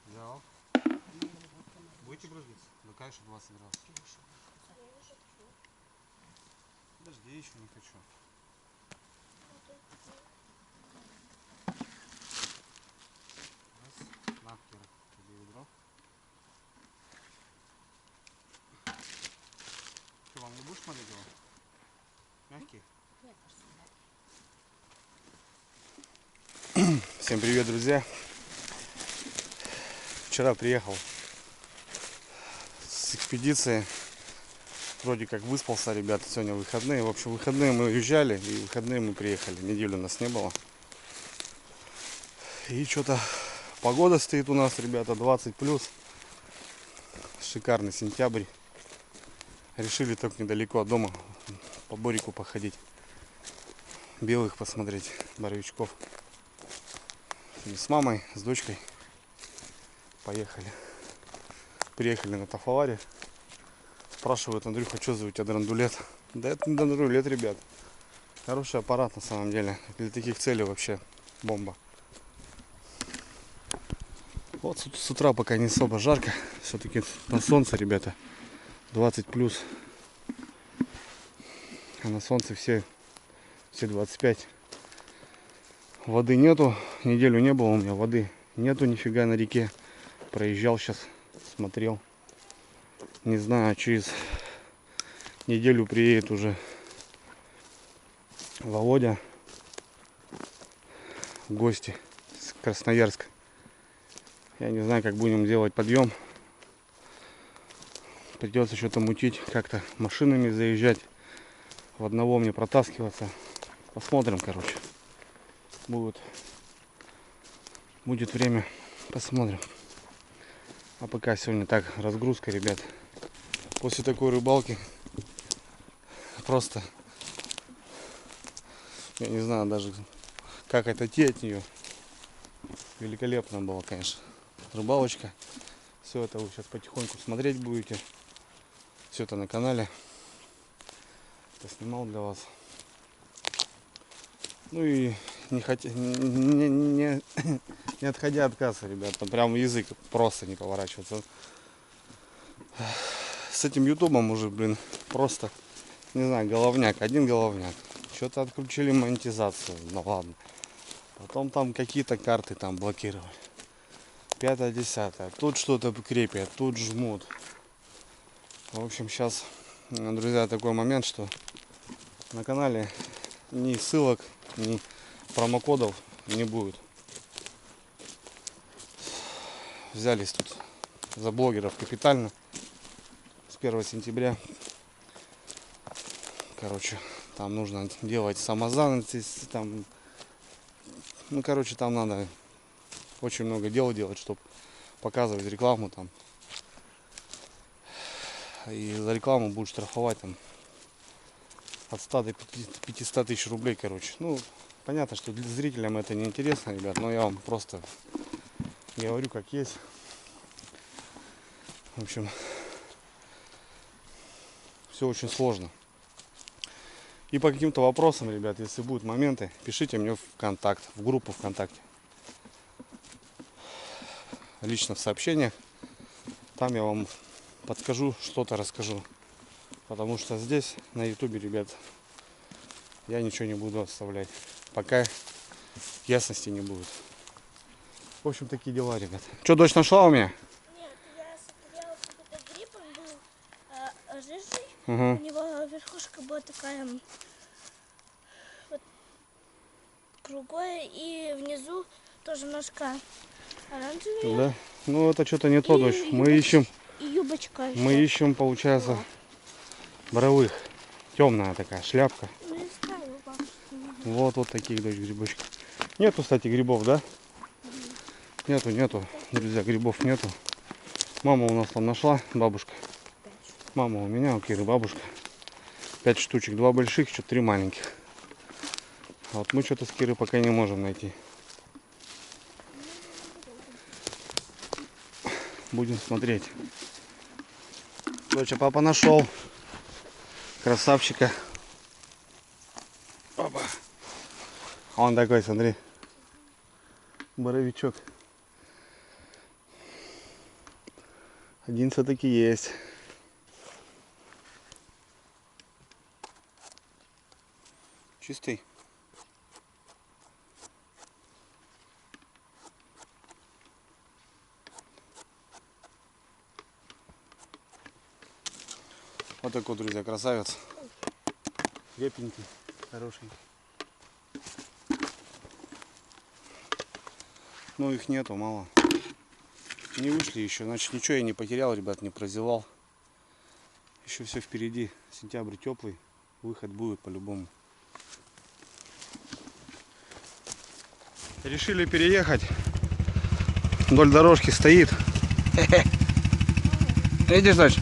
Взял. Будете брызгаться? Да, конечно, 20 раз. Подожди, я еще не хочу. Раз. На, Кира, тебе ведро. Что, вам не будешь смотреть его? Мягкий? Всем привет, друзья. Вчера приехал с экспедиции. Вроде как выспался, ребята. Сегодня выходные. В общем, выходные мы уезжали и выходные мы приехали. Неделю нас не было. И что-то погода стоит у нас, ребята, 20 плюс. Шикарный сентябрь. Решили только недалеко от дома по Борику походить. Белых посмотреть, боровичков. И с мамой, с дочкой поехали. Приехали на Тафаларе. Спрашивают: Андрюха, что за у тебя драндулет? Да это не драндулет, ребят. Хороший аппарат на самом деле. Для таких целей вообще бомба. Вот с утра пока не особо жарко. Все-таки на солнце, ребята, 20 плюс. А на солнце все 25. Воды нету. Неделю не было у меня воды. Нету нифига на реке. Проезжал сейчас, смотрел. Не знаю, через неделю приедет уже Володя в гости с Красноярска. Я не знаю, как будем делать подъем. Придется что-то мутить, как-то машинами заезжать. В одного мне протаскиваться. Посмотрим, короче. Будет время, посмотрим. А пока сегодня так, разгрузка, ребят. После такой рыбалки просто, я не знаю даже, как отойти от нее. Великолепно было, конечно, рыбалочка. Все это вы сейчас потихоньку смотреть будете. Все это на канале. Это снимал для вас. Ну и не отходя от кассы, ребята. Прям язык просто не поворачивается. С этим ютубом уже, блин, просто, не знаю, головняк. Один головняк. Что-то отключили монетизацию. Ну ладно. Потом там какие-то карты там блокировали. 5-10. Тут что-то крепят, тут жмут. В общем, сейчас, друзья, такой момент, что на канале ни ссылок, ни промокодов не будет. Взялись тут за блогеров капитально с 1 сентября. Короче, там нужно делать самозанятость, там, ну, короче, там надо очень много дел делать, чтобы показывать рекламу там. И за рекламу будут штрафовать там от 100 до 500 тысяч рублей, короче. Ну, понятно, что для зрителям это не интересно, ребят, но я вам просто говорю, как есть. В общем, все очень сложно. И по каким-то вопросам, ребят, если будут моменты, пишите мне в ВКонтакт, в группу ВКонтакте. Лично в сообщениях. Там я вам подскажу, что-то расскажу. Потому что здесь, на ютубе, ребят, я ничего не буду оставлять. Пока ясности не будет. В общем, такие дела, ребят. Что, дочь нашла у меня? Нет, я смотрела, какой-то гриб, он был рыжий. Угу. У него верхушка была такая вот круглая, и внизу тоже ножка оранжевая. Да? Ну, это что-то не то, дочь. Мы ищем, И юбочка еще. мы ищем, получается, боровых. Темная такая шляпка. Ну, я ставила бабушку. Вот таких, дочь, грибочков. Нету, кстати, грибов, да? Нету, друзья, грибов нету. Мама у нас там нашла, бабушка. Мама у меня, у Киры бабушка. 5 штучек, 2 больших, что 3 маленьких. А вот мы что-то с Кирой пока не можем найти. Будем смотреть. Доча, папа нашел красавчика. Опа. Он такой, смотри. Боровичок. Один все-таки есть. Чистый. Вот такой, друзья, красавец. Крепенький, хороший. Ну, их нету, мало. Не вышли еще, значит, ничего я не потерял, ребят, не прозевал. Еще все впереди. Сентябрь теплый, выход будет по-любому. Решили переехать. Вдоль дорожки стоит. Видишь, дочь?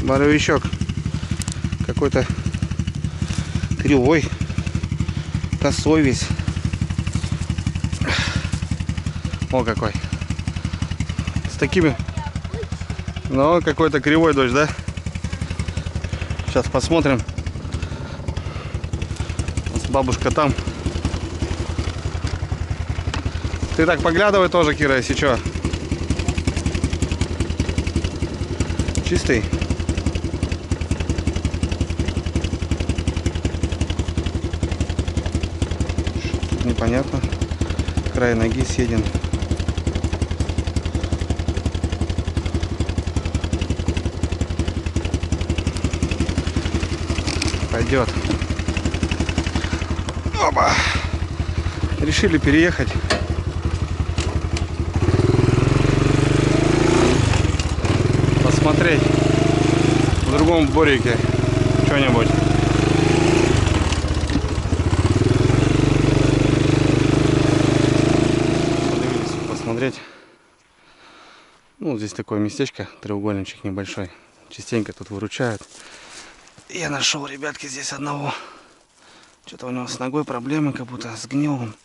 Боровичок. Какой-то кривой. Косой весь. О, какой. С такими... Ну, какой-то кривой дождь, да? Сейчас посмотрим. Бабушка там. Ты так поглядывай тоже, Кира, если что. Чистый. Тут непонятно. Край ноги съеден. Пойдет. Опа. Решили переехать. Посмотреть в другом борике что-нибудь. Посмотреть. Ну, здесь такое местечко, треугольничек небольшой. Частенько тут выручают. Я нашел, ребятки, здесь одного. Что-то у него с ногой проблемы, как будто сгнил он.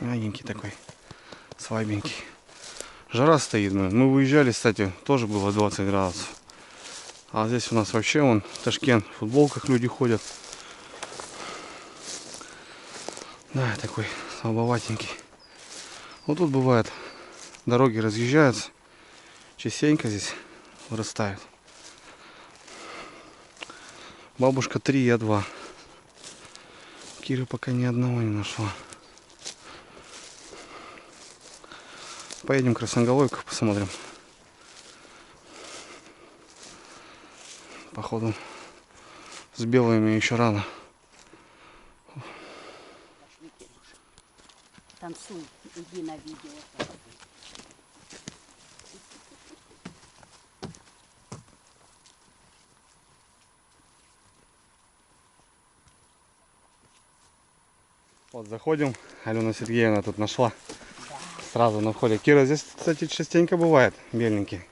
Мягенький такой, слабенький. Жара стоит. Мы выезжали, кстати, тоже было 20 градусов. А здесь у нас вообще вон Ташкент, в футболках люди ходят. Да, такой слабоватенький. Вот тут бывает, дороги разъезжаются. Частенько здесь вырастают. Бабушка 3, я 2. Кира пока ни одного не нашла. Поедем к Красноголовке, посмотрим. Походу с белыми еще рано. Танцуй, иди на видео. Вот заходим, Алена Сергеевна тут нашла. Сразу на входе. Кира, здесь, кстати, частенько бывает беленький.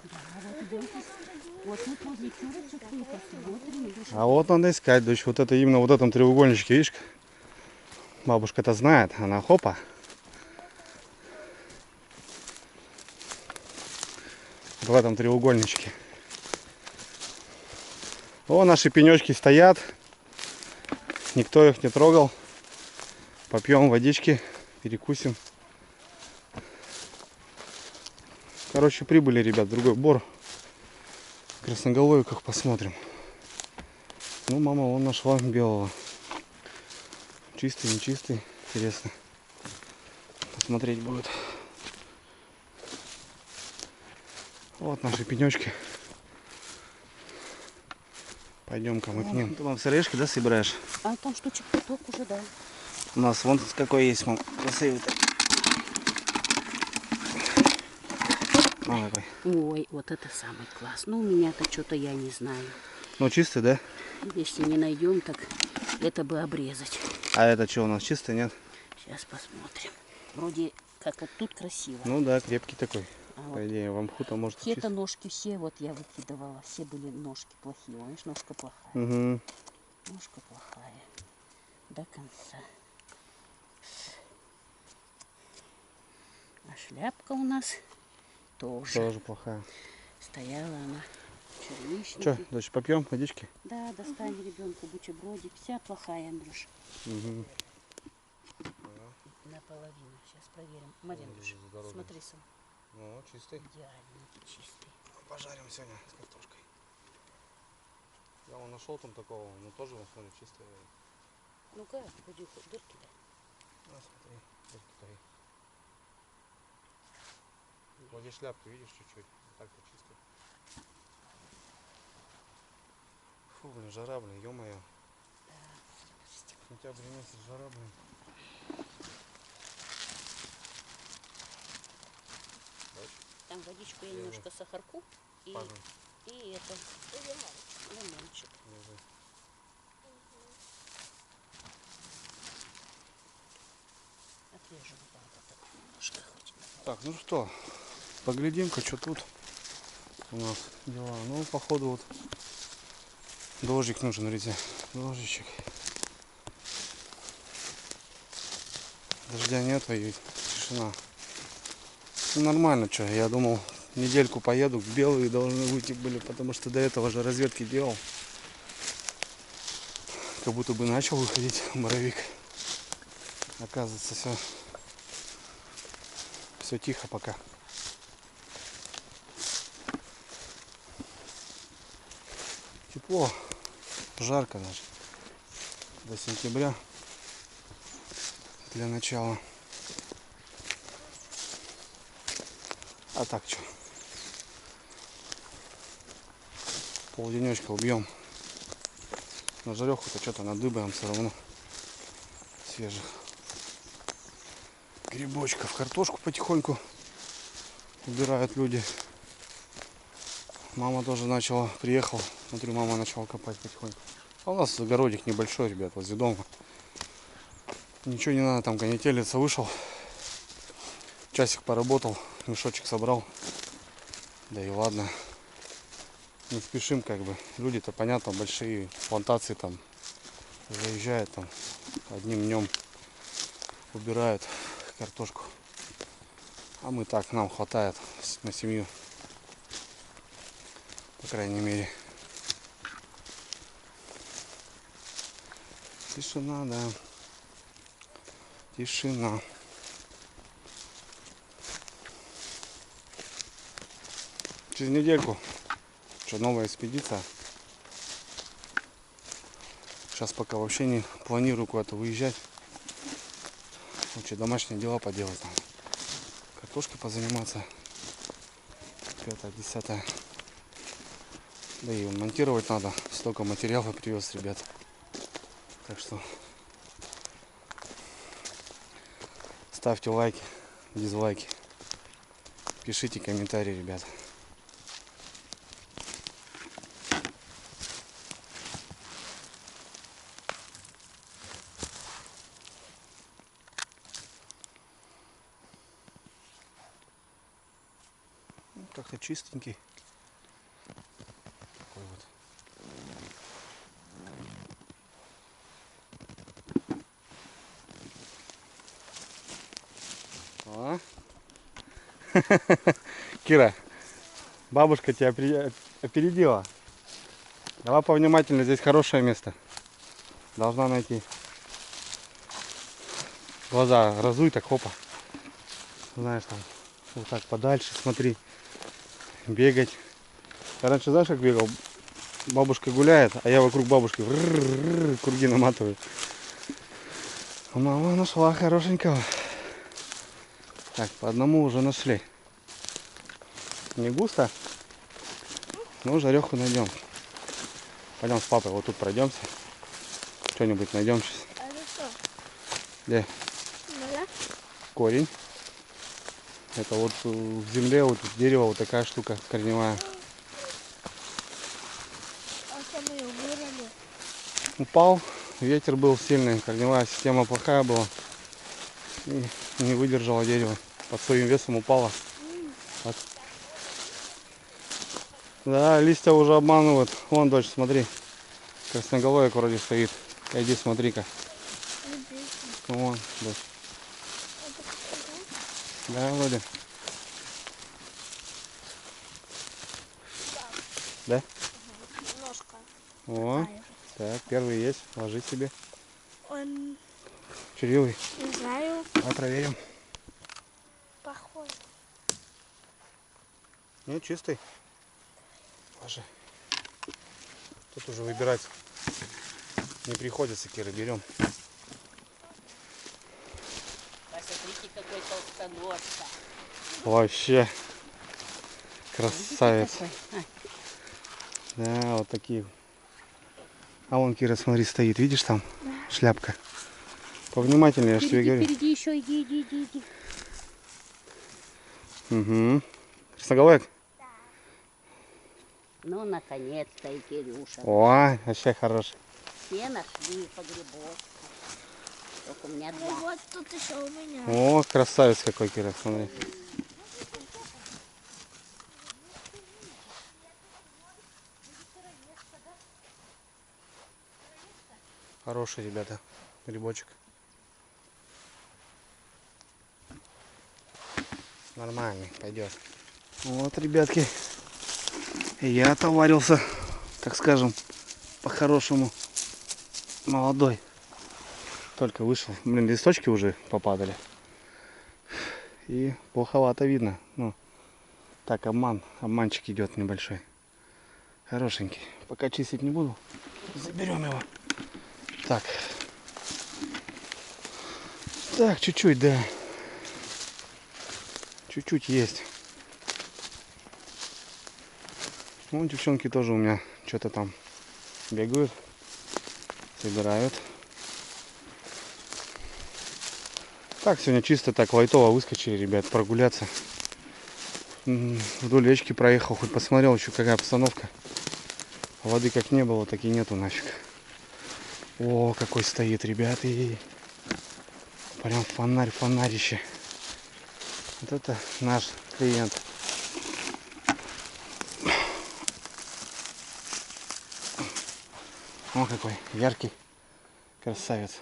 А вот надо искать, дочь. Вот это именно вот этом треугольничке, видишь? Бабушка-то знает, она хопа. В этом треугольничке. О, наши пенечки стоят. Никто их не трогал. Попьем водички, перекусим. Короче, прибыли, ребят, в другой бор. В Красноголовиках посмотрим. Ну, мама вон нашла белого. Чистый, нечистый. Интересно. Посмотреть будет. Вот наши пенечки. Пойдем-ка мы к ним. Ты, мам, сыроежки, да, собираешь? А там штучек 5 уже, да. У нас вон какой есть, мам. Красивый-то. Ой, вот это самый класс. Ну, у меня-то что-то я не знаю. Ну, чистый, да? Если не найдем, так это бы обрезать. А это что у нас, чистый, нет? Сейчас посмотрим. Вроде как вот тут красиво. Ну да, крепкий такой. А По вот идее, в мху-то может те-то ножки все, вот я выкидывала. Все были ножки плохие. Видишь, ножка плохая. Угу. Ножка плохая. До конца. А шляпка у нас тоже плохая. стояла она. Черничники. Че, дочь, попьем водички? Да, достань ребенку бутербродик. Вся плохая, Андрюш. Угу. Наполовину. Сейчас проверим. Маринуш, смотри сам. Ну, чистый. Идеальный, чистый. Пожарим сегодня с картошкой. Я вон нашел там такого, но тоже, вот, смотри, чистый. Ну-ка, ходи, дырки дай. На, смотри, дырки твои. Вот здесь шляпки, видишь, чуть-чуть. Так-то чисто. Фу, блин, жара, блин, ё-моё. Сентябрь месяц, жара, блин. Там водичку я Лежи. немножко сахарку и это лимончик. Лежи. Отрежем вот так немножко хоть. Так, ну что, поглядим-ка, что тут у нас дела. Ну, походу, вот дождик нужен, друзья. Дождичек. Дождя нету и тишина. Ну, нормально, что, я думал, недельку поеду, белые должны выйти были, потому что до этого же разведки делал. Как будто бы начал выходить боровик. Оказывается, все тихо пока. Тепло, жарко даже. До сентября для начала. А так что? Полденечка убьем. На жареху-то что-то надыбаем все равно. Свежих грибочков. Картошку потихоньку убирают люди. Мама тоже начала, приехал. Смотрю, мама начала копать потихоньку. А у нас огородик небольшой, ребят, возле дома. Ничего не надо, там конетелиться, вышел. Часик поработал, мешочек собрал. Да и ладно. Не спешим, как бы. Люди-то, понятно, большие плантации там заезжают там одним днем убирают картошку. А мы так, нам хватает на семью. По крайней мере. Тишина, да. Тишина. Через недельку. Что, новая экспедиция. Сейчас пока вообще не планирую куда-то выезжать. Лучше домашние дела поделать. Там. Картошкой позаниматься. 5-10. Да и монтировать надо. Столько материалов привез, ребят. Так что ставьте лайки, дизлайки. Пишите комментарии, ребят. Как-то чистенький. Такой вот. А? Кира, бабушка тебя опередила. Давай повнимательно, здесь хорошее место. Должна найти. Глаза разуй, так хопа. Знаешь, там вот так подальше смотри. Бегать. Я раньше, знаешь, как бегал? Бабушка гуляет, а я вокруг бабушки круги наматываю. Мама нашла хорошенького. Так, по одному уже нашли. Не густо, но жареху найдем. Пойдем с папой вот тут пройдемся. Что-нибудь найдем сейчас. А это что? Где? Моля? Корень. Это вот в земле, вот дерево, вот такая штука корневая. А что мы ее вырвали? Упал, ветер был сильный, корневая система плохая была. И не выдержала дерево. Под своим весом упала. Так. Да, листья уже обманывают. Вон, дочь, смотри. Красноголовик вроде стоит. Иди смотри-ка. Вон, дочь. Да, вроде. Да? Ножка. О, так, первый есть. Ложи себе. Он, Чурилый. не знаю, Давай проверим. похож. Нет, чистый. Ложи. Тут уже выбирать не приходится, Кира, берем. Посмотрите, какой толстоножка. Вообще красавец. Видите, какой? Да, вот такие. А вон, Кира, смотри, стоит. Видишь там? Шляпка. Повнимательнее, я же тебе говорю. Впереди еще, иди. Угу. Красноголовик? Ну, наконец-то и Кирюша. О, вообще хороший. Все нашли погребок. Только у меня Ну два. вот тут еще у меня. О, красавец какой, Кира, смотри. Хороший, ребята, грибочек. Нормальный, пойдет. Вот, ребятки, я отоварился, так скажем, по-хорошему, молодой. Только вышел. Блин, листочки уже попадали. И плоховато видно. Ну, так, обманчик идет небольшой. Хорошенький. Пока чистить не буду. Заберем его. Так. Так, чуть-чуть, да. Чуть-чуть есть. Ну, девчонки тоже у меня что-то там бегают, собирают. Так, сегодня чисто так лайтово выскочили, ребят, прогуляться. Вдоль речки проехал, хоть посмотрел еще какая обстановка. Воды как не было, так и нету нафиг. О, какой стоит, ребята. И прям фонарище. Вот это наш клиент. О, какой яркий красавец.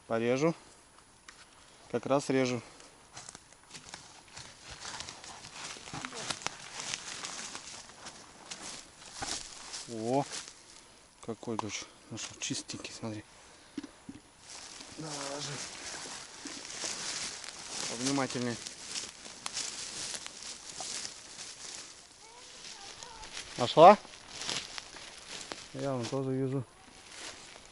Порежу. Как раз режу. О, какой, дочь. Ну что, чистенький, смотри. Давай, ложи. Повнимательней. Нашла? Я вон тоже вижу.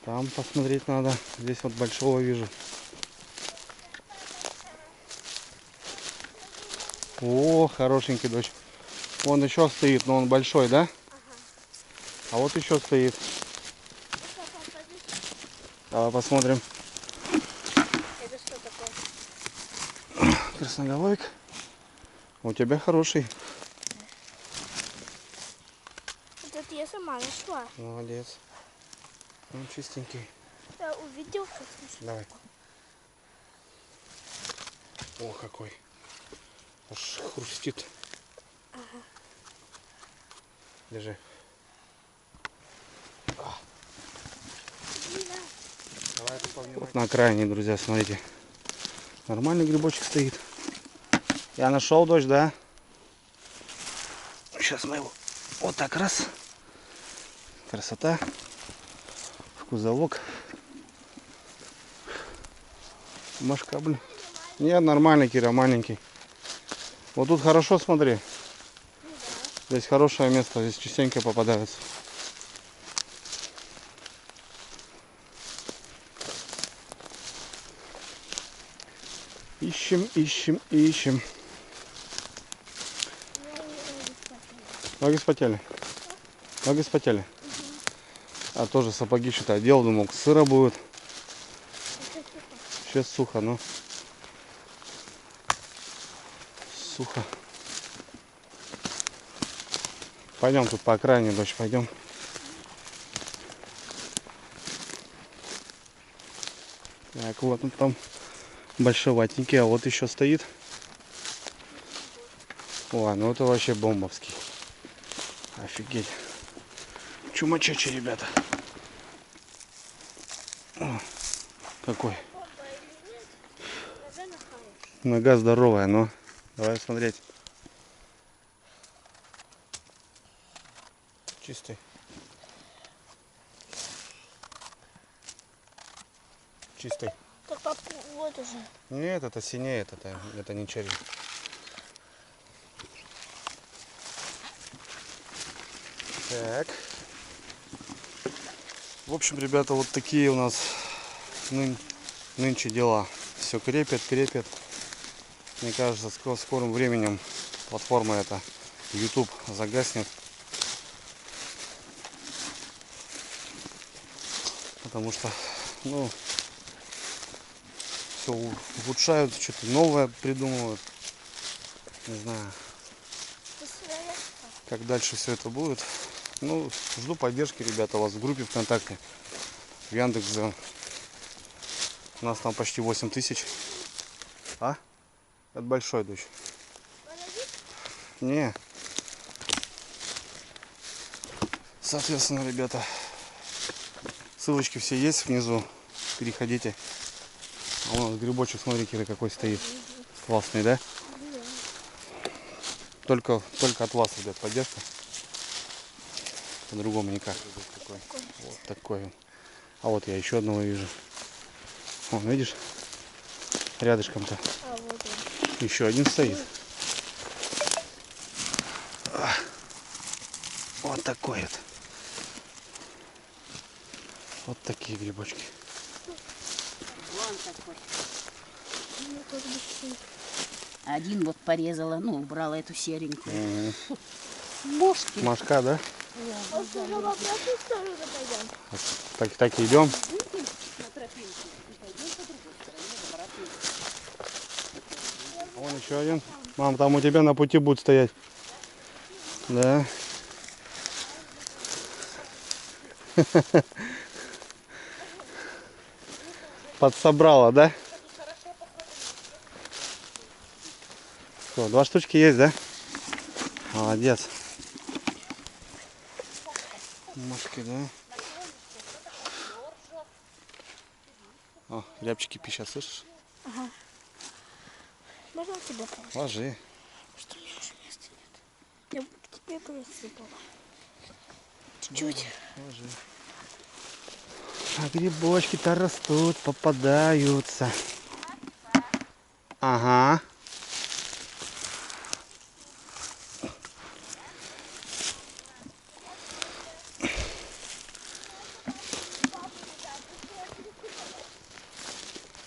Там посмотреть надо. Здесь вот большого вижу. О, хорошенький, дочь. Он еще стоит, но он большой, да? А вот еще стоит. Давай посмотрим. Это что такое? Красноголовик. У тебя хороший. Этот я сама нашла. Молодец. Он чистенький. Я увидел, как слушай. Давай. О, какой. Аж хрустит. Ага. Держи. Давай это повнимательнее. На окраине, друзья, смотрите. Нормальный грибочек стоит. Я нашел, дочь, да? Сейчас мы его вот так раз. Красота. В кузовок. Машкабль. Нет, нормальный, Кира, маленький. Вот тут хорошо, смотри. Здесь хорошее место, здесь частенько попадаются. Ищем. Ноги вспотели. Ноги вспотели. А тоже сапоги что-то одел, думал, сыро будет. Сейчас сухо, но сухо. Пойдем тут по окраине, дочь, пойдем. Так, вот он там большеватенький, а вот еще стоит. О, ну это вообще бомбовский. Офигеть. Чумачечий, ребята. О, какой. Нога здоровая, но давай смотреть. Чистый. Чистый. Так, пап, вот уже. Нет, это синеет, это не черри. Так. В общем, ребята, вот такие у нас нынче дела. Все крепят, крепят. Мне кажется, в скором временем платформа эта YouTube загаснет. Потому что, ну, все улучшают, что-то новое придумывают. Не знаю, как дальше все это будет. Ну, жду поддержки, ребята, вас в группе ВКонтакте, в Яндекс.Дзен. У нас там почти 8000. А? Это большой, дочь. Не. Соответственно, ребята, ссылочки все есть внизу. Переходите. А у нас грибочек, смотрите, какой стоит. Классный, да? Только от вас, ребят, поддержка. По-другому никак. Вот такой он. А вот я еще одного вижу. Вон, видишь? Рядышком-то. А, вот он. Еще один стоит. Вот такой вот. Вот такие грибочки. Вон такой. Ну, как бы все. Один вот порезала, ну, убрала эту серенькую. Угу. Мошки. Машка, да? А что, мы в обратную сторону пойдем? Так и идем. На тропинку. И пойдем по другой стороне, в обратную. Вон еще один. Мам, там у тебя на пути будет стоять. Да. Подсобрала, да? Что, 2 штучки есть, да? Молодец. Мошки, да? О, рябчики пищат, слышишь? Можно тебя положить? Ложи. Что мне уже места нет. Я к тебе присыпала. Чуть-чуть. Ложи. А грибочки-то растут, попадаются. Ага.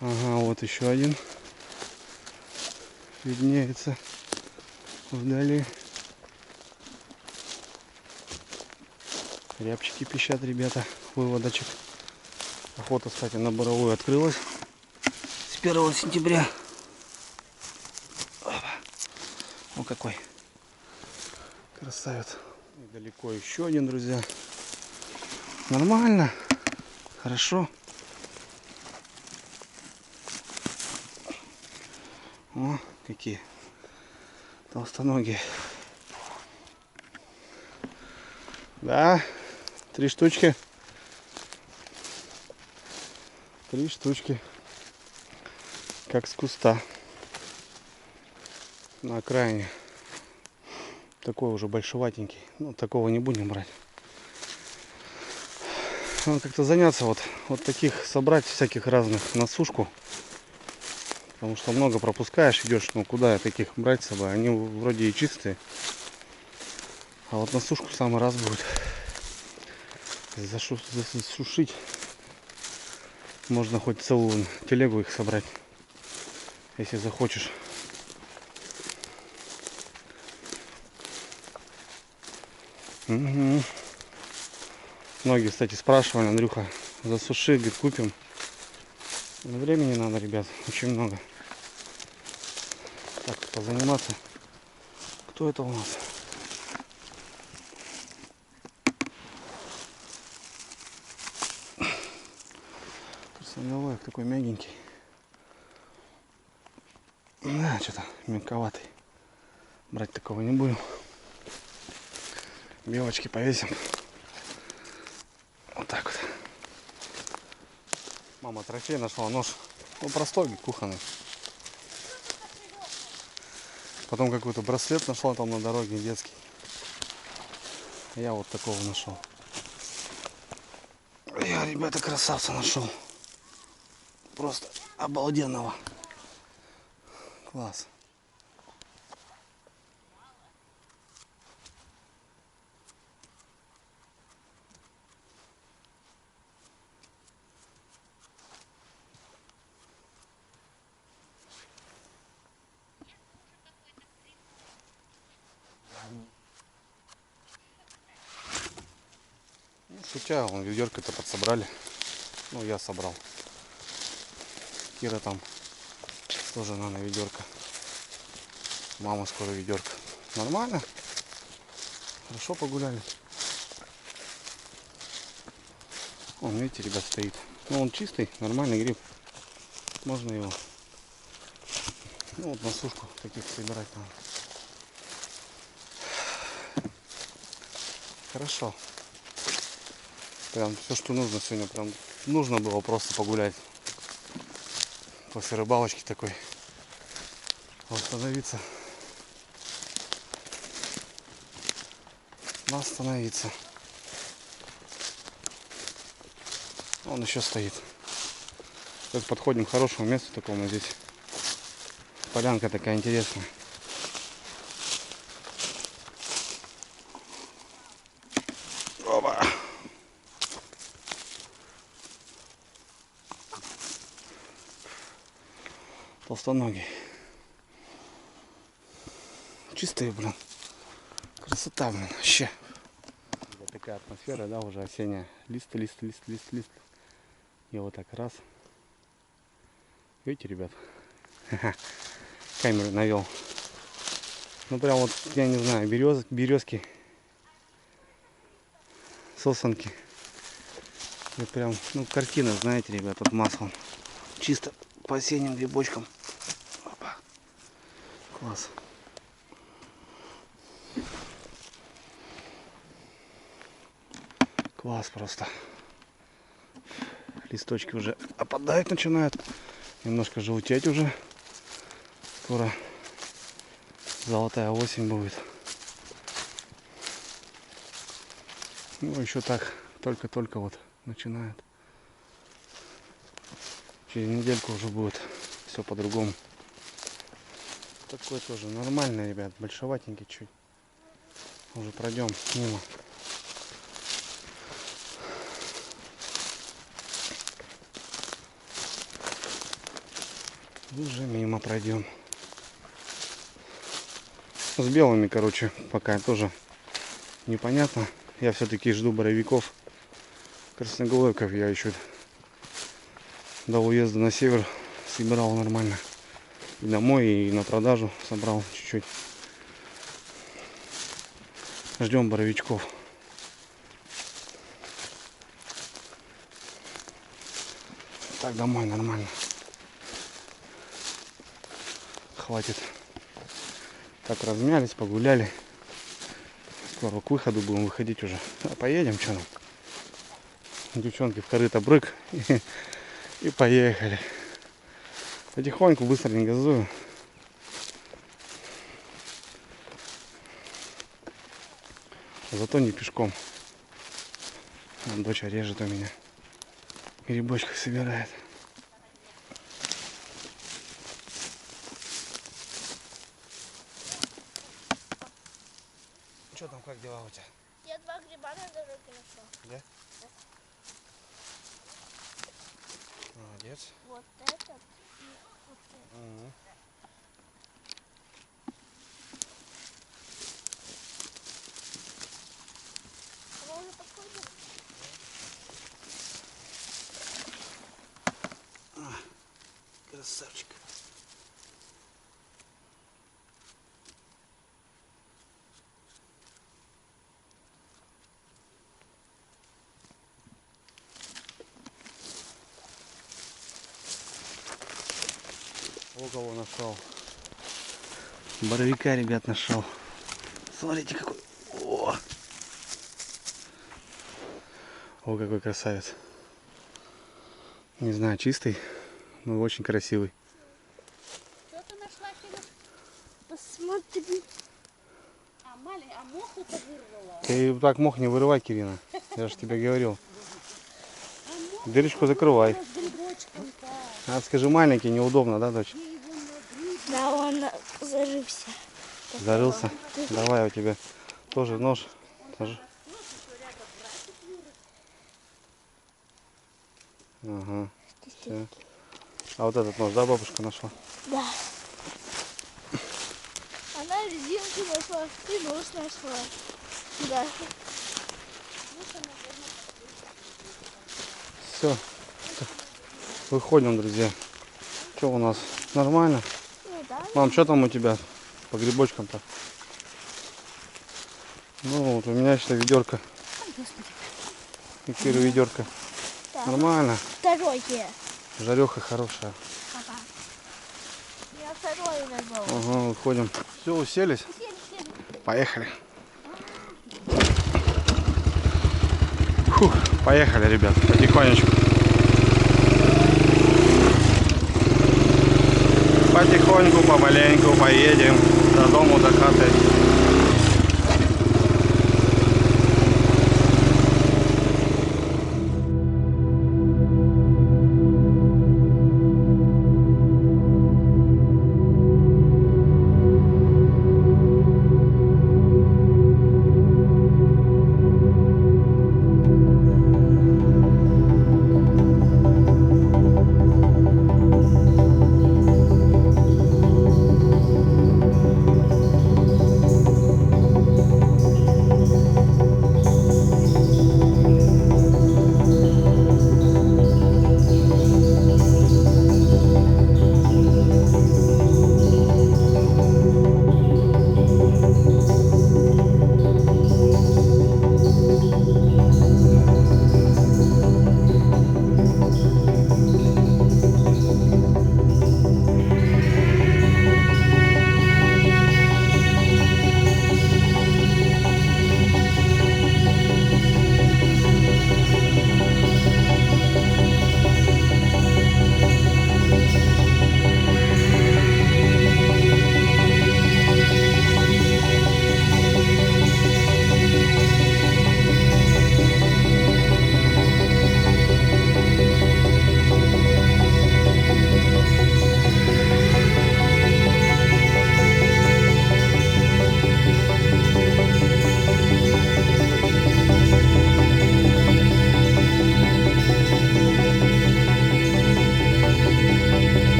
Ага, вот еще один виднеется вдали. Рябчики пищат, ребята, выводочек. Охота, кстати, на боровую открылась с 1 сентября. О, какой красавец. Недалеко еще один, друзья. Нормально, хорошо. О, какие толстоногие. Да, 3 штучки. 3 штучки. Как с куста. На окраине. Такой уже большеватенький. Ну, такого не будем брать. Надо как-то заняться вот таких, собрать всяких разных на сушку. Потому что много пропускаешь, идешь, ну куда таких брать с собой? Они вроде и чистые. А вот на сушку в самый раз будет. Засушить. Можно хоть целую телегу их собрать. Если захочешь. Угу. Многие, кстати, спрашивали: Андрюха, засуши, говорит, купим. Но времени надо, ребят, очень много. Так, позаниматься. Кто это у нас? Красноголовик такой мягенький. Да, что-то мелковатый. Брать такого не будем. Белочки повесим. Вот так вот. Мама трофей нашла, нож. Ну, простой, кухонный. Потом какой-то браслет нашла там на дороге, детский. Я вот такого нашел. Я, ребята, красавца нашел. Просто обалденного. Класс. Хотя вон ведерко-то подсобрали. Ну, я собрал. Кира там тоже на ведерко. Мама скоро ведерко. Нормально. Хорошо погуляли. Вон, видите, ребят, стоит. Ну, он чистый, нормальный гриб. Можно его. Ну, вот на сушку таких собирать надо. Хорошо. Прям все, что нужно сегодня. Прям нужно было просто погулять. После рыбалочки такой. Остановиться. Остановиться. Он еще стоит. Сейчас подходим к хорошему месту такому здесь. Полянка такая интересная. Опа. Толстоногий. Чистые, блин. Красота, блин, вообще. Вот такая атмосфера, да, уже осенняя. Лист. И вот так раз. Видите, ребят? Камеру навел. Ну прям вот, я не знаю, березки, сосенки. Это прям, ну, картина, знаете, ребят, под маслом. Чисто по осенним грибочкам. Опа. Класс. Класс просто. Листочки уже опадать начинают. Немножко желтеть уже. Скоро золотая осень будет. Ну, еще так, только-только вот начинает. Через недельку уже будет все по-другому. Такой тоже нормальный, ребят, большоватенький чуть. Уже пройдем мимо. Уже мимо пройдем. С белыми, короче, пока тоже непонятно. Я все-таки жду боровиков. Красноголовиков я еще до уезда на север собирал нормально. И домой, и на продажу собрал чуть-чуть. Ждем боровичков. Так, домой нормально. Хватит. Так, размялись, погуляли. Скоро к выходу будем выходить уже. Поедем, что нам? Девчонки в корыто брык. И поехали. Потихоньку, быстро не газую. Зато не пешком. Вон дочь режет у меня. Грибочков собирает. Что там, как дела у тебя? Я 2 гриба на дороге нашел. Да? Молодец. Вот этот и вот этот. Угу. Мы уже подходим. Красавчик. О, кого нашел. Боровика, ребят, нашел. Смотрите, какой. О, какой красавец. Не знаю, чистый, но очень красивый. Что ты нашла, Кира? Посмотри. А моху-то вырвала. Ты так мох не вырывай, Кирина. Я же тебе говорил. Дырочку закрывай. С грибочком-то. А скажи, маленький, неудобно, да, дочь? Да, он зарылся. Зарылся. Давай, у тебя тоже нож. Тоже. Ага. Все. А вот этот нож, да, бабушка нашла? Да. Она резинку нашла, ты нож нашла. Да. Все. Выходим, друзья. Что у нас? Нормально? Ну да. Мам, что там у тебя по грибочкам-то? Ну вот у меня что ведерко. И Киру ведерко. Да. Нормально. Второе. Жареха хорошая. Ага. Я второе возьму. Ага, выходим. Все, уселись? Поехали. Фух, поехали, ребят, потихонечку. Потихоньку, помаленьку поедем до дому, до хаты.